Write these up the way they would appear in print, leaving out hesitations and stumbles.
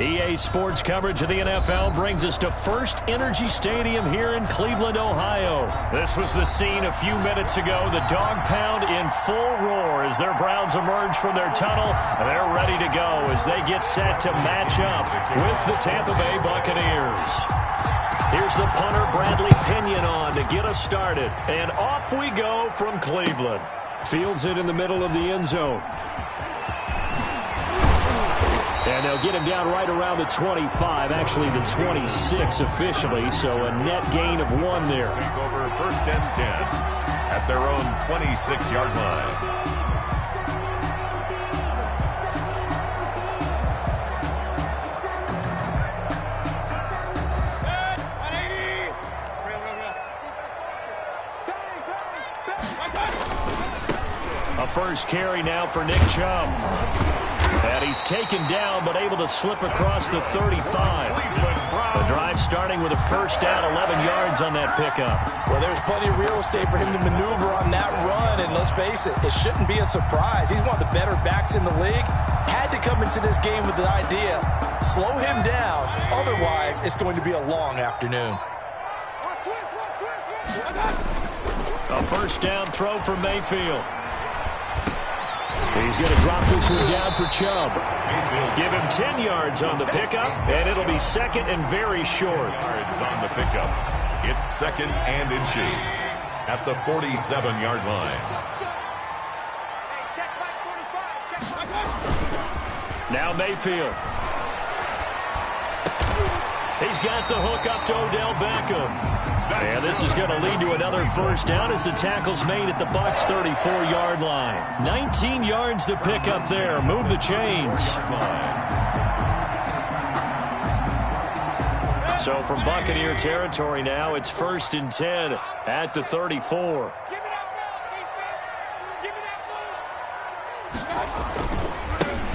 EA Sports coverage of the NFL brings us to First Energy Stadium here in Cleveland, Ohio. This was the scene a few minutes ago. The dog pound in full roar as their Browns emerge from their tunnel. They're ready to go as they get set to match up with the Tampa Bay Buccaneers. Here's the punter, Bradley Pinion, on to get us started. And off we go from Cleveland. Fields it in the middle of the end zone. And they'll get him down right around the 25, actually the 26 officially, so a net gain of 1 there. Take over 1st and 10 at their own 26-yard line. A first carry now for Nick Chubb. And he's taken down, but able to slip across the 35. The drive starting with a first down, 11 yards on that pickup. Well, there's plenty of real estate for him to maneuver on that run, and let's face it, it shouldn't be a surprise. He's one of the better backs in the league. Had to come into this game with the idea, slow him down, otherwise it's going to be a long afternoon. A first down throw for Mayfield. He's going to drop this one down for Chubb. Give him 10 yards on the pickup, and it'll be second and very short. Yards on the pickup. It's second and inches at the 47-yard line. Now Mayfield. He's got the hook up to Odell Beckham. And this is going to lead to another first down as the tackle's made at the Bucs' 34-yard line. 19 yards to pick up there. Move the chains. So from Buccaneer territory now, it's 1st and 10 at the 34.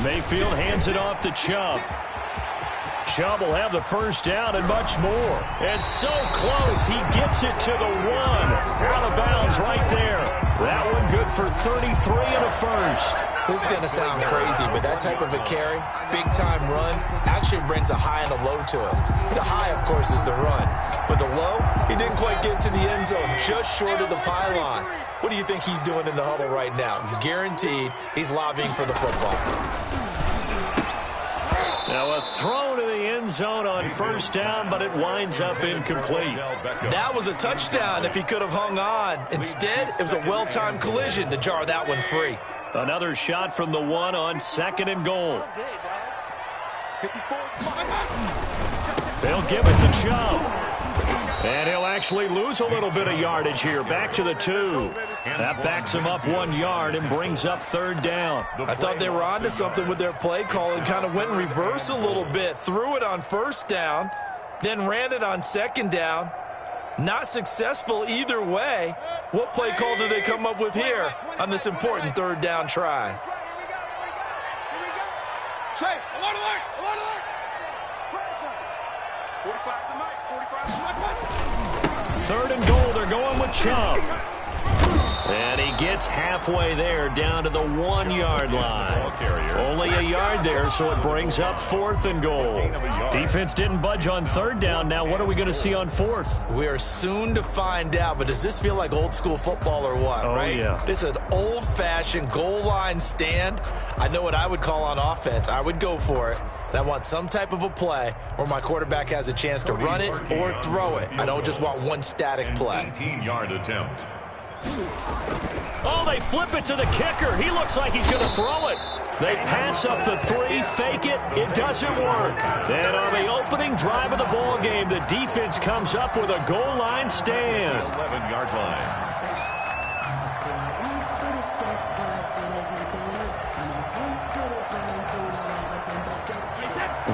Mayfield hands it off to Chubb. Chubb will have the first down and much more. And so close, he gets it to the 1. Out of bounds right there. That one good for 33 and a first. This is going to sound crazy, but that type of a carry, big-time run, actually brings a high and a low to it. The high, of course, is the run. But the low, he didn't quite get to the end zone, just short of the pylon. What do you think he's doing in the huddle right now? Guaranteed he's lobbying for the football. Now a throw to the end zone on first down, but it winds up incomplete. That was a touchdown if he could have hung on. Instead, it was a well-timed collision to jar that one free. Another shot from the 1 on 2nd and goal. They'll give it to Chubb. And he'll actually lose a little bit of yardage here. Back to the 2. That backs him up 1 yard and brings up 3rd down. I thought they were onto something with their play call and kind of went in reverse a little bit. Threw it on first down, then ran it on 2nd down. Not successful either way. What play call do they come up with here on this important 3rd down try? Trey, alert, alert, alert, alert. 45 to Mike, 45 to Mike. 3rd and goal, they're going with Chubb. And he gets halfway there, down to the 1-yard line. Only a yard there, so it brings up 4th and goal. Defense didn't budge on 3rd down. Now what are we going to see on 4th? We are soon to find out, but does this feel like old school football or what, right? Yeah. This is an old-fashioned goal line stand. I know what I would call on offense. I would go for it. And I want some type of a play where my quarterback has a chance to run it or throw it. I don't just want one static play. 18-yard attempt. Oh, they flip it to the kicker. He looks like he's going to throw it. They pass up the 3, fake it. It doesn't work. And on the opening drive of the ball game, the defense comes up with a goal line stand. 11-yard line.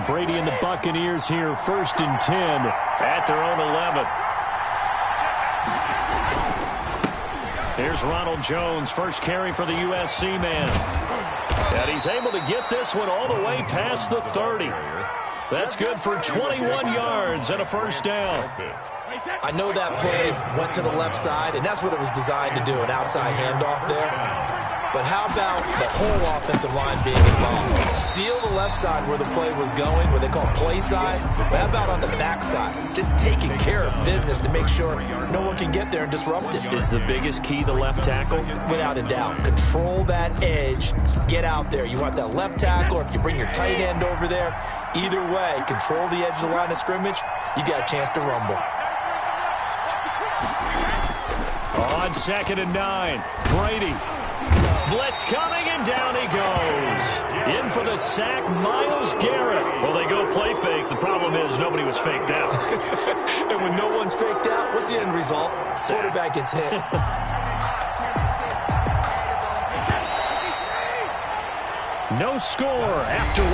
Brady and the Buccaneers here, 1st and 10 at their own 11. Here's Ronald Jones, first carry for the USC man. And he's able to get this one all the way past the 30. That's good for 21 yards and a first down. I know that play went to the left side, and that's what it was designed to do, an outside handoff there. But how about the whole offensive line being involved? Seal the left side where the play was going, what they call play side. But how about on the back side? Just taking care of business to make sure no one can get there and disrupt it. Is the biggest key the left tackle? Without a doubt. Control that edge. Get out there. You want that left tackle, or if you bring your tight end over there, either way, control the edge of the line of scrimmage, you got a chance to rumble. On 2nd and 9, Brady. Blitz coming, and down he goes. In for the sack, Myles Garrett. Well, they go play fake. The problem is nobody was faked out. And when no one's faked out, what's the end result? Quarterback gets hit. No score after 1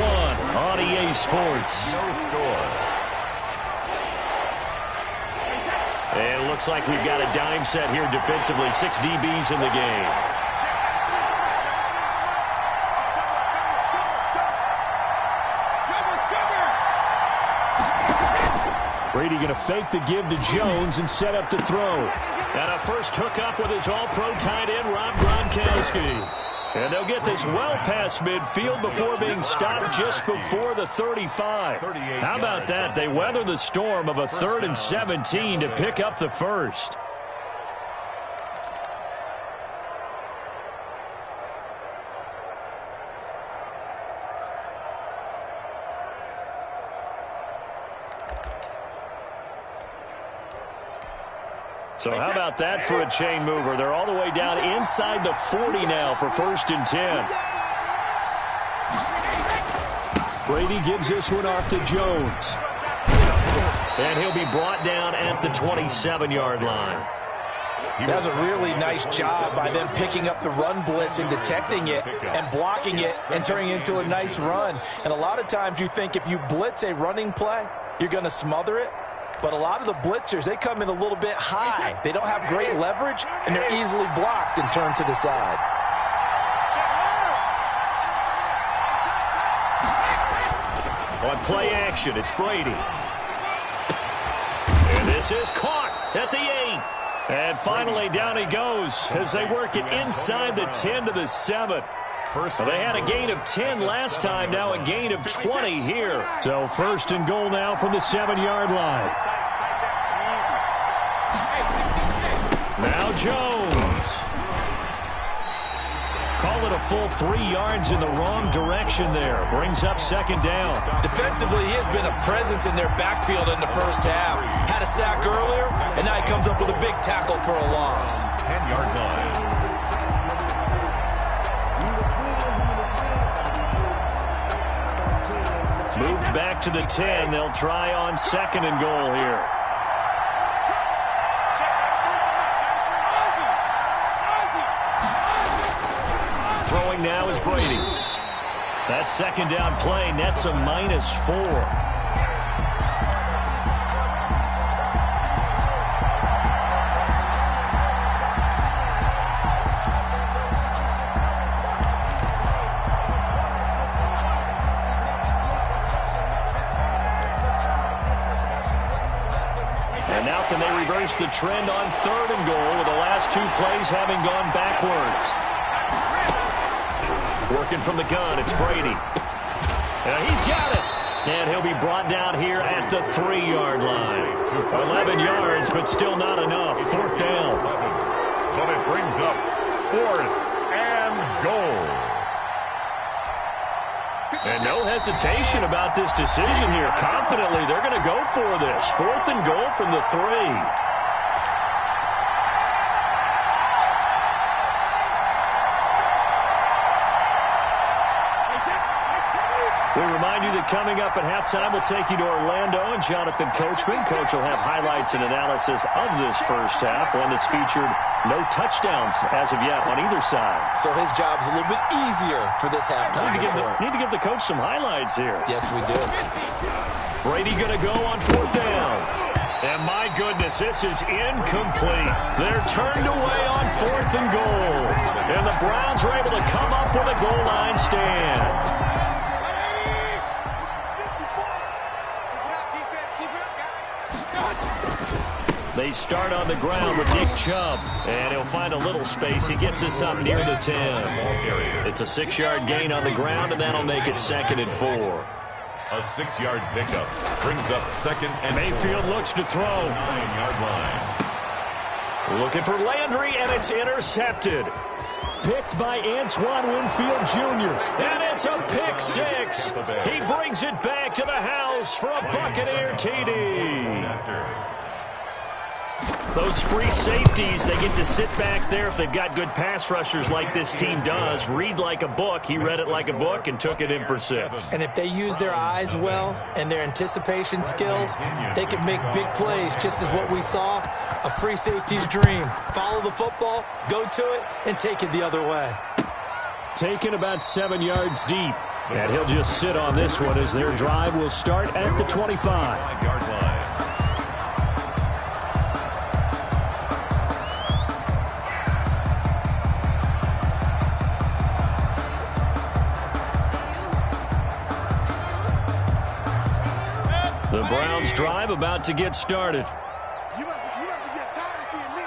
on EA Sports. No score. And it looks like we've got a dime set here defensively. 6 DBs in the game. Brady going to fake the give to Jones and set up to throw. And a first hookup with his all-pro tight end, Rob Gronkowski. And they'll get this well past midfield before being stopped just before the 35. How about that? They weather the storm of a 3rd and 17 to pick up the first. So how about that for a chain mover? They're all the way down inside the 40 now for 1st and 10. Brady gives this one off to Jones. And he'll be brought down at the 27-yard line. That's a really nice job by them picking up the run blitz and detecting it and blocking it and turning it into a nice run. And a lot of times you think if you blitz a running play, you're going to smother it. But a lot of the blitzers, they come in a little bit high. They don't have great leverage, and they're easily blocked and turned to the side. On play action, it's Brady. And this is caught at the 8. And finally, down he goes as they work it inside the 10 to the 7. They had a gain of 10 last time, now a gain of 20 here. So 1st and goal now from the 7-yard line. Now Jones. Call it a full 3 yards in the wrong direction there. Brings up 2nd down. Defensively, he has been a presence in their backfield in the first half. Had a sack earlier, and now he comes up with a big tackle for a loss. 10-yard line. Moved back to the 10. They'll try on 2nd and goal here. Throwing now is Brady. That 2nd down play nets a -4. Can they reverse the trend on 3rd and goal with the last 2 plays having gone backwards? Working from the gun, it's Brady. He's got it. And he'll be brought down here at the 3-yard line. 11 yards, but still not enough. 4th down. But it brings up 4th and goal. And no hesitation about this decision here. Confidently, they're going to go for this. 4th and goal from the 3. We remind you that coming up at halftime, we'll take you to Orlando and Jonathan Coachman. Coach will have highlights and analysis of this first half, one that's featured no touchdowns as of yet on either side. So his job's a little bit easier for this halftime report. Need to give the coach some highlights here. Yes, we do. Brady going to go on 4th down. And my goodness, this is incomplete. They're turned away on 4th and goal. And the Browns are able to come up with a goal line stand. They start on the ground with Nick Chubb. And he'll find a little space. He gets us up near the 10. It's a 6-yard gain on the ground, and that'll make it 2nd and 4. A 6-yard pickup brings up 2nd and Mayfield 4. looks to throw. 9-yard line. Looking for Landry, and it's intercepted. Picked by Antoine Winfield Jr. And it's a pick 6. He brings it back to the house for a Buccaneer TD. Those free safeties, they get to sit back there if they've got good pass rushers like this team does. Read like a book. He read it like a book and took it in for 6. And if they use their eyes well and their anticipation skills, they can make big plays, just as what we saw, a free safety's dream. Follow the football, go to it, and take it the other way. Taken about 7 yards deep. And he'll just sit on this one as their drive will start at the 25. 5-yard line. The Browns drive about to get started. You must be getting tired of seeing me.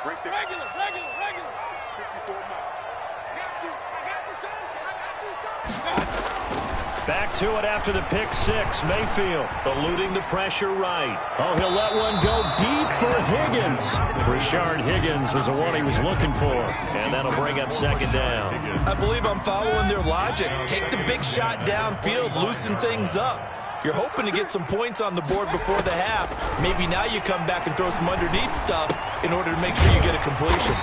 Regular. 54 miles. I got you, Back to it after the pick 6. Mayfield eluding the pressure right. Oh, he'll let one go deep for Higgins. Rashard Higgins was the one he was looking for. And that'll bring up 2nd down. I believe I'm following their logic. Take the big shot downfield, loosen things up. You're hoping to get some points on the board before the half. Maybe now you come back and throw some underneath stuff in order to make sure you get a completion.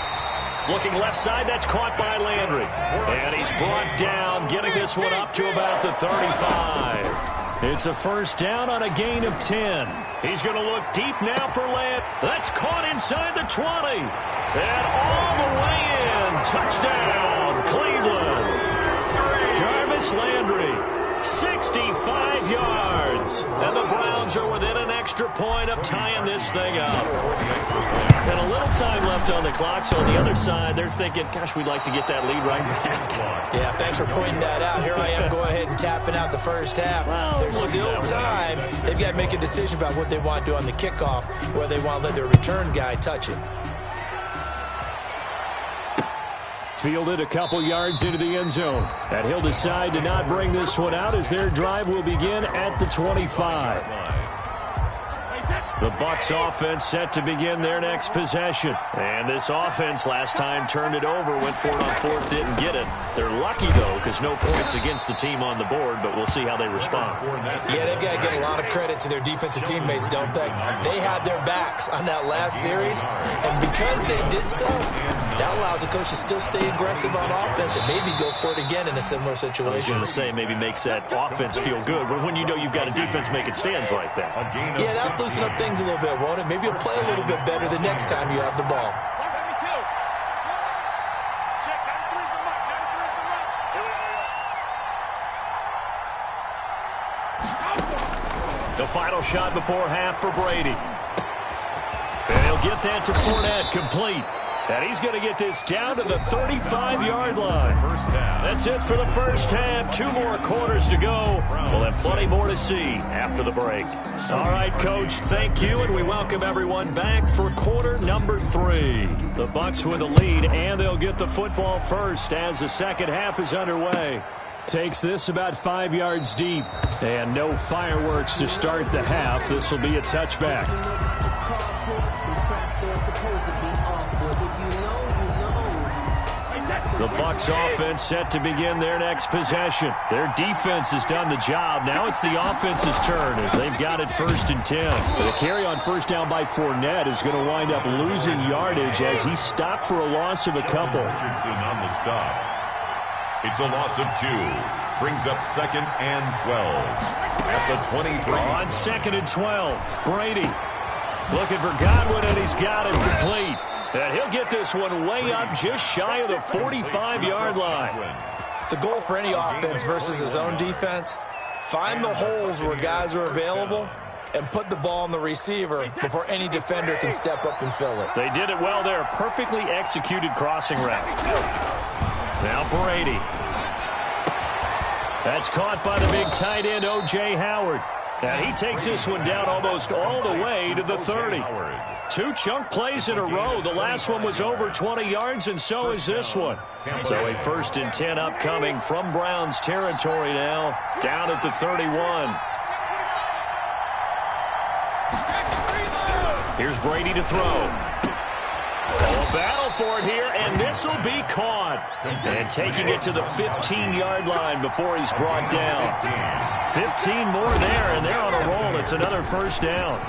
Looking left side, that's caught by Landry. And he's brought down, getting this one up to about the 35. It's a 1st down on a gain of 10. He's going to look deep now for Land. That's caught inside the 20. And all the way in. Touchdown, Cleveland. Jarvis Landry. 65 yards. And the Browns are within an extra point of tying this thing up. And a little time left on the clock, so on the other side, they're thinking, gosh, we'd like to get that lead right back. Yeah, thanks for pointing that out. Here I am going ahead and tapping out the first half. Well, There's still time. They've got to make a decision about what they want to do on the kickoff, where they want to let their return guy touch it. Fielded a couple yards into the end zone. And he'll decide to not bring this one out as their drive will begin at the 25. The Bucs offense set to begin their next possession. And this offense last time turned it over, went for it on 4th, didn't get it. They're lucky, though, because no points against the team on the board, but we'll see how they respond. Yeah, they've got to give a lot of credit to their defensive teammates, don't they? They had their backs on that last series, and because they did so, that allows the coach to still stay aggressive on offense and maybe go for it again in a similar situation. I was going to say, maybe makes that offense feel good, but when you know you've got a defense making stands like that. Yeah, that'll loosen up things a little bit, won't it? Maybe you'll play a little bit better the next time you have the ball. The final shot before half for Brady. And he'll get that to Fournette, complete. And he's going to get this down to the 35-yard line. That's it for the first half. 2 more quarters to go. We'll have plenty more to see after the break. All right, Coach, thank you, and we welcome everyone back for quarter number 3. The Bucs with a lead, and they'll get the football first as the second half is underway. Takes this about 5 yards deep, and no fireworks to start the half. This will be a touchback. The Bucs offense set to begin their next possession. Their defense has done the job. Now it's the offense's turn as they've got it 1st and 10. The carry on 1st down by Fournette is going to wind up losing yardage as he stopped for a loss of a couple. Richardson on the stop. It's a loss of 2. Brings up 2nd and 12. At the 23. On 2nd and 12, Brady looking for Godwin, and he's got it complete. And he'll get this one way up just shy of the 45-yard line. The goal for any offense versus his own defense, find the holes where guys are available and put the ball on the receiver before any defender can step up and fill it. They did it well there. Perfectly executed crossing route. Now Brady. That's caught by the big tight end, O.J. Howard. And he takes this one down almost all the way to the 30. 2 chunk plays in a row. The last one was over 20 yards, and so is this one. So a 1st and 10 upcoming from Browns territory now, down at the 31. Here's Brady to throw. Oh, a battle for it here, and this will be caught. And taking it to the 15-yard line before he's brought down. 15 more there, and they're on a roll. It's another 1st down.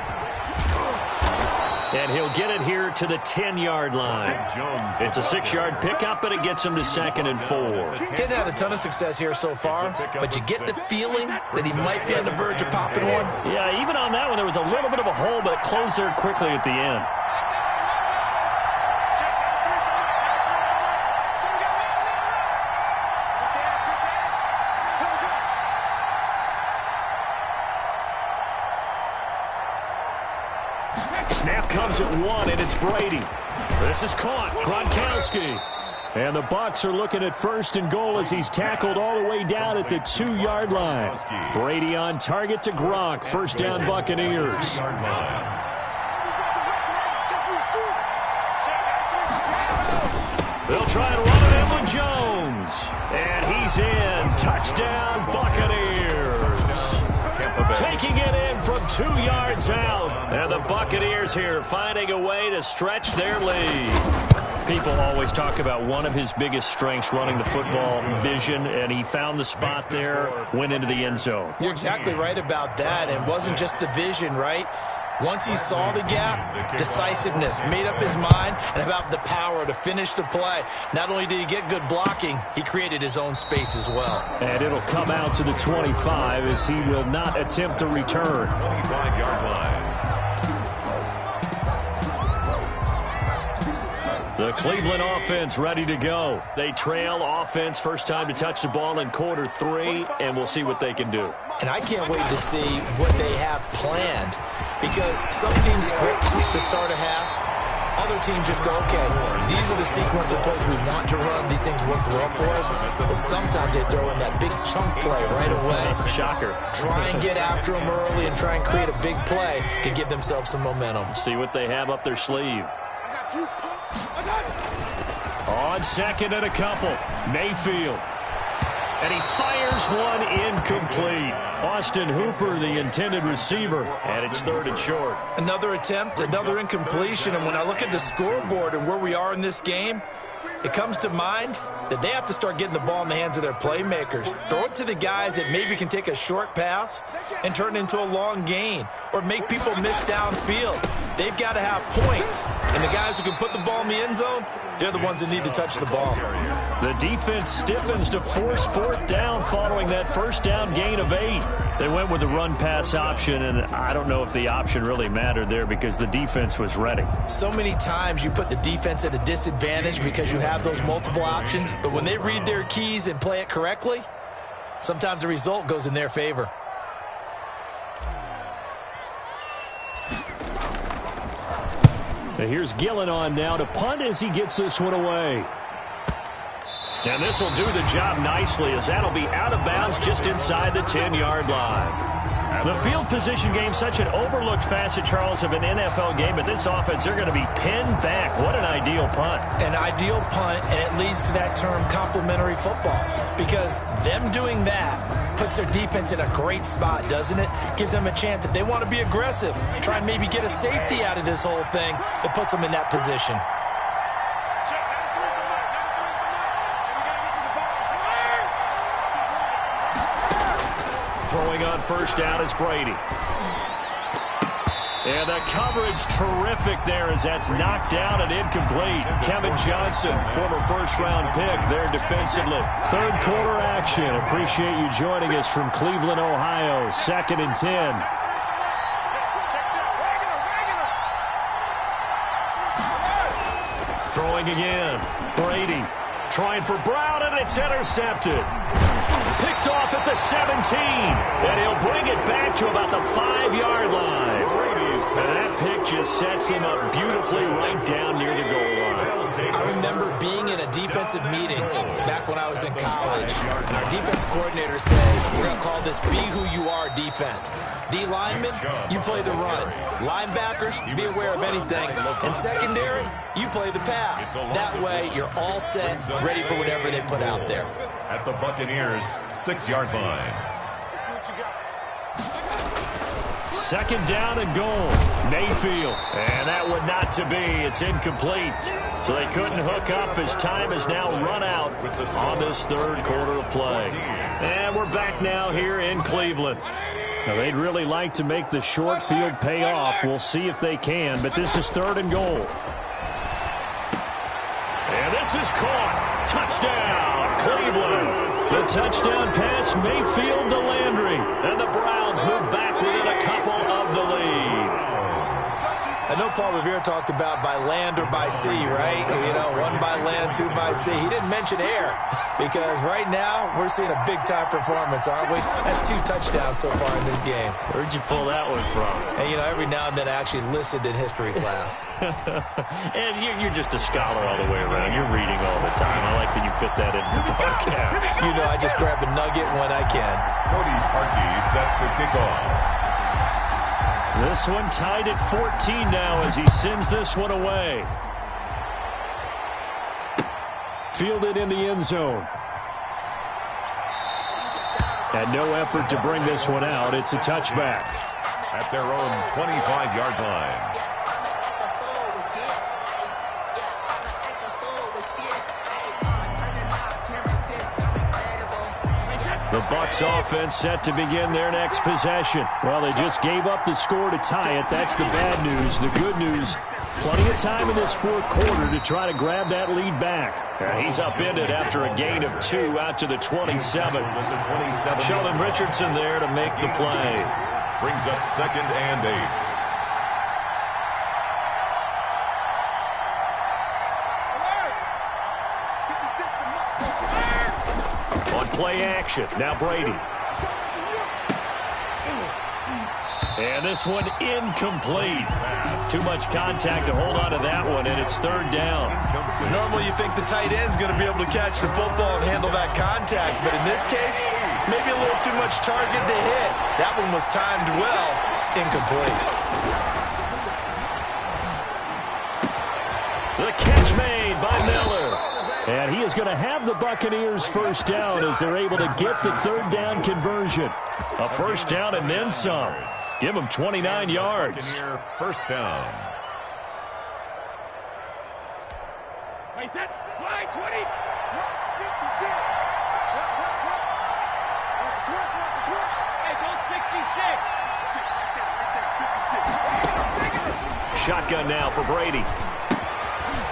And he'll get it here to the 10-yard line. It's a 6-yard pickup, but it gets him to 2nd and 4. He hadn't had a ton of success here so far, but you get the feeling that he might be on the verge of popping one. Yeah, even on that one, there was a little bit of a hole, but it closed there quickly at the end. Snap comes at 1, and it's Brady. This is caught. Gronkowski. And the Bucs are looking at 1st and goal as he's tackled all the way down at the 2-yard line. Brady on target to Gronk. 1st down, Buccaneers. They'll try and run it in with Jones. And he's in. Touchdown, Buccaneers. Taking it in from 2 yards out. And the Buccaneers here finding a way to stretch their lead. People always talk about one of his biggest strengths, running the football, vision, and he found the spot there, went into the end zone. You're exactly right about that. And it wasn't just the vision, right? Once he saw the gap, decisiveness, made up his mind, and about the power to finish the play. Not only did he get good blocking, he created his own space as well. And it'll come out to the 25 as he will not attempt a return. 25-yard line. The Cleveland offense ready to go. They trail offense, first time to touch the ball in quarter 3, and we'll see what they can do. And I can't wait to see what they have planned, because some teams script to start a half. Other teams just go, okay, these are the sequence of plays we want to run. These things work well for us. And sometimes they throw in that big chunk play right away. Shocker. Try and get after them early and try and create a big play to give themselves some momentum. See what they have up their sleeve. On 2nd and a couple, Mayfield. And he fires one incomplete. Austin Hooper, the intended receiver, and it's 3rd and short. Another attempt, another incompletion, and when I look at the scoreboard and where we are in this game, it comes to mind that they have to start getting the ball in the hands of their playmakers. Throw it to the guys that maybe can take a short pass and turn it into a long gain or make people miss downfield. They've got to have points, and the guys who can put the ball in the end zone, they're the ones that need to touch the ball. The defense stiffens to force 4th down following that 1st down gain of 8. They went with the run-pass option, and I don't know if the option really mattered there because the defense was ready. So many times you put the defense at a disadvantage because you have those multiple options, but when they read their keys and play it correctly, sometimes the result goes in their favor. Now here's Gillen on now to punt as he gets this one away. And this will do the job nicely as that'll be out of bounds just inside the 10-yard line. The field position game, such an overlooked facet, Charles, of an NFL game, but this offense, they're going to be pinned back. What an ideal punt. An ideal punt, and it leads to that term complementary football, because them doing that puts their defense in a great spot, doesn't it? Gives them a chance. If they want to be aggressive, try and maybe get a safety out of this whole thing, it puts them in that position. Throwing on 1st down is Brady. And the coverage terrific there as that's knocked down and incomplete. Kevin Johnson, former 1st-round pick there defensively. 3rd quarter action. Appreciate you joining us from Cleveland, Ohio. 2nd and 10. Throwing again. Brady trying for Brown, and it's intercepted. Picked off at the 17, and he'll bring it back to about the 5-yard line. And that pick just sets him up beautifully right down near the goal line. I remember being in a defensive defensive meeting back when I was in college. And our defensive coordinator says, we're going to call this be who you are defense. D linemen, you play the run. Linebackers, be aware of anything. And secondary, you play the pass. That way, you're all set, ready for whatever they put out there. At the Buccaneers' 6-yard line. Second down and goal. Mayfield. And that one not to be. It's incomplete. So they couldn't hook up as time has now run out on this third quarter of play. And we're back now here in Cleveland. Now, they'd really like to make the short field pay off. We'll see if they can, but this is third and goal. And this is caught. Touchdown, Cleveland. The touchdown pass, Mayfield to Landry. And the Browns move back within a couple of the lead. I know Paul Revere talked about by land or by sea, right? You know, one by land, two by sea. He didn't mention air because right now we're seeing a big-time performance, aren't we? That's 2 touchdowns so far in this game. Where'd you pull that one from? And, you know, every now and then I actually listened in history class. And you're just a scholar all the way around. You're reading all the time. I like that you fit that into the podcast. You know, I just grab a nugget when I can. Cody Parkey set to kick off. This one tied at 14 now as he sends this one away. Fielded in the end zone. And no effort to bring this one out. It's a touchback. At their own 25-yard line. The Bucs offense set to begin their next possession. Well, they just gave up the score to tie it. That's the bad news. The good news, plenty of time in this fourth quarter to try to grab that lead back. He's upended after a gain of 2 out to the 27. Sheldon Richardson there to make the play. Brings up 2nd and 8. Play action. Now Brady. And this one incomplete. Too much contact to hold on to that one, and it's third down. Normally you think the tight end's going to be able to catch the football and handle that contact, but in this case, maybe a little too much target to hit. That one was timed well. Incomplete. The catch made by Miller. And he is going to have the Buccaneers first down as they're able to get the third down conversion. A first down and then some. Give them 29 yards. First down. Wait, set. Line 20. 56. Hey, go 66. Shotgun now for Brady.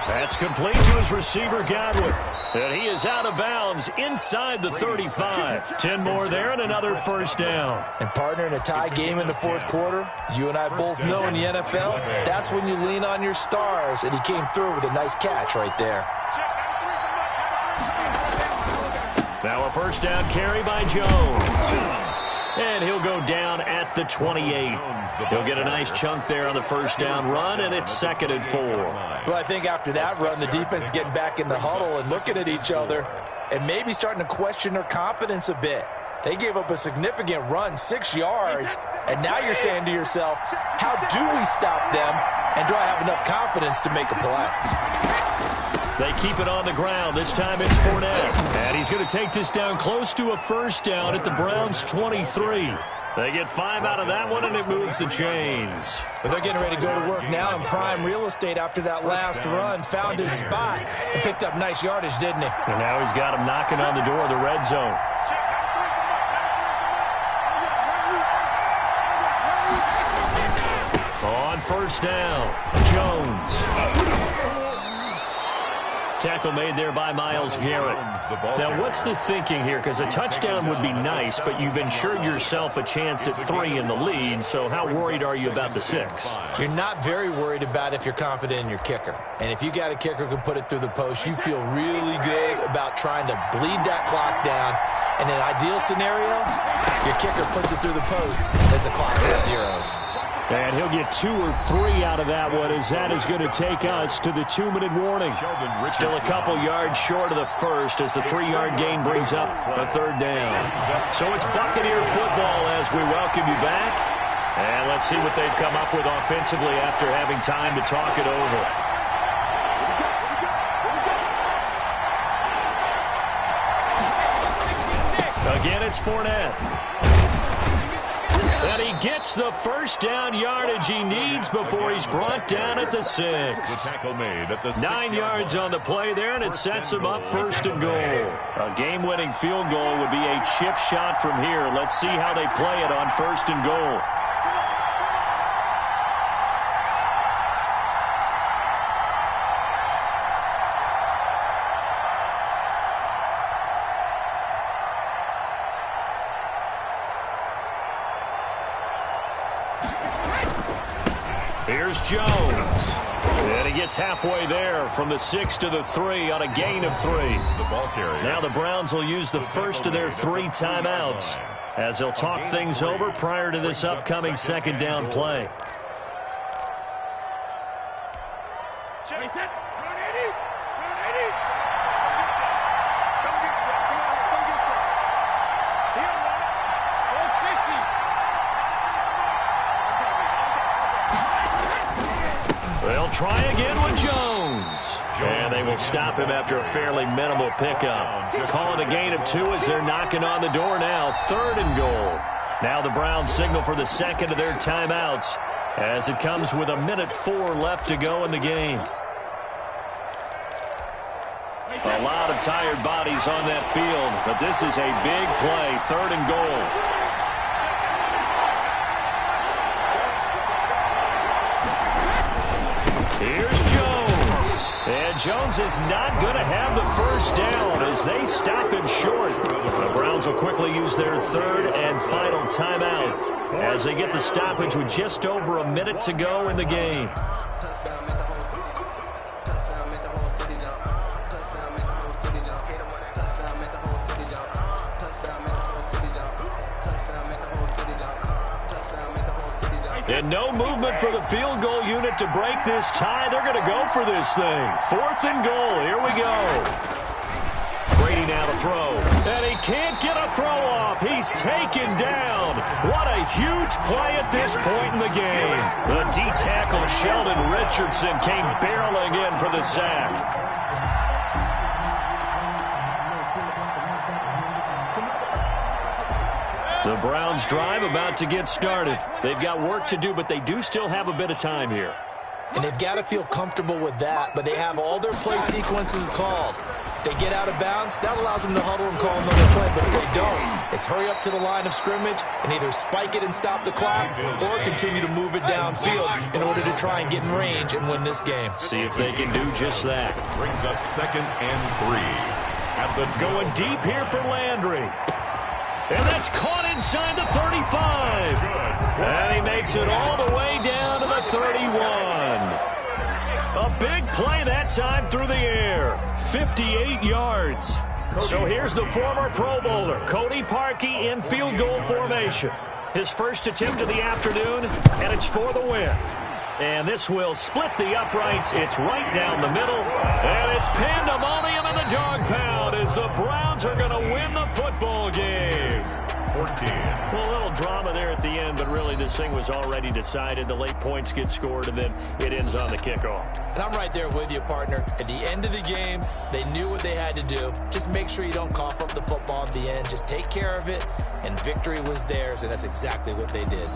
That's complete to his receiver, Godwin. And he is out of bounds inside the 35. 10 more there and another first down. And partner, in a tie game in the fourth quarter, you and I both know in the NFL, that's when you lean on your stars. And he came through with a nice catch right there. Now a first down carry by Jones. And he'll go down at the 28. He'll get a nice chunk there on the first down run, and it's 2nd and 4. Well, I think after that run, the defense is getting back in the huddle and looking at each other and maybe starting to question their confidence a bit. They gave up a significant run, 6 yards, and now you're saying to yourself, how do we stop them, and do I have enough confidence to make a play? They keep it on the ground. This time it's Fournette. And he's going to take this down close to a first down at the Browns' 23. They get 5 out of that one, and it moves the chains. But they're getting ready to go to work now in prime real estate after that last run. Found his spot and picked up nice yardage, didn't he? And now he's got him knocking on the door of the red zone. On first down, Jones. Tackle made there by Myles Garrett. Now, what's the thinking here? Because a touchdown would be nice, but you've ensured yourself a chance at 3 in the lead, so how worried are you about the 6? You're not very worried about if you're confident in your kicker. And if you got a kicker who can put it through the post, you feel really good about trying to bleed that clock down. In an ideal scenario, your kicker puts it through the post as the clock hits zeros. And he'll get 2 or 3 out of that one as that is going to take us to the 2-minute warning. Still a couple yards short of the first as the 3-yard gain brings up a third down. So it's Buccaneer football as we welcome you back. And let's see what they've come up with offensively after having time to talk it over. Again, it's Fournette. And he gets the first down yardage he needs before he's brought down at the 6. The tackle made at the 9 yards on the play there, and it sets him up first and goal. A game-winning field goal would be a chip shot from here. Let's see how they play it on first and goal. Here's Jones. And he gets halfway there from the 6 to the 3 on a gain of 3. Now the Browns will use the first of their 3 timeouts as they'll talk things over prior to this upcoming second down play. They'll try again with Jones. And they will stop him after a fairly minimal pickup. Calling a gain of 2 as they're knocking on the door now. 3rd and goal. Now the Browns signal for the second of their timeouts as it comes with 1:04 left to go in the game. A lot of tired bodies on that field, but this is a big play. 3rd and goal. Here's Jones. And Jones is not going to have the first down as they stop him short. The Browns will quickly use their 3rd and final timeout as they get the stoppage with just over a minute to go in the game. And no movement for the field goal unit to break this tie. They're going to go for this thing. 4th and goal. Here we go. Brady now to throw. And he can't get a throw off. He's taken down. What a huge play at this point in the game. The D-tackle Sheldon Richardson came barreling in for the sack. The Browns drive about to get started. They've got work to do, but they do still have a bit of time here. And they've got to feel comfortable with that, but they have all their play sequences called. If they get out of bounds, that allows them to huddle and call another play, but if they don't, it's hurry up to the line of scrimmage and either spike it and stop the clock or continue to move it downfield in order to try and get in range and win this game. See if they can do just that. Brings up 2nd and 3. Going deep here for Landry. And that's caught inside the 35. And he makes it all the way down to the 31. A big play that time through the air. 58 yards. So here's the former Pro Bowler, Cody Parkey, in field goal formation. His first attempt of the afternoon, and it's for the win. And this will split the uprights. It's right down the middle. And it's pandemonium in the dog pound as the Browns are going to win the football game. 14. Well, a little drama there at the end, but really this thing was already decided. The late points get scored, and then it ends on the kickoff. And I'm right there with you, partner. At the end of the game, they knew what they had to do. Just make sure you don't cough up the football at the end. Just take care of it, and victory was theirs, and that's exactly what they did.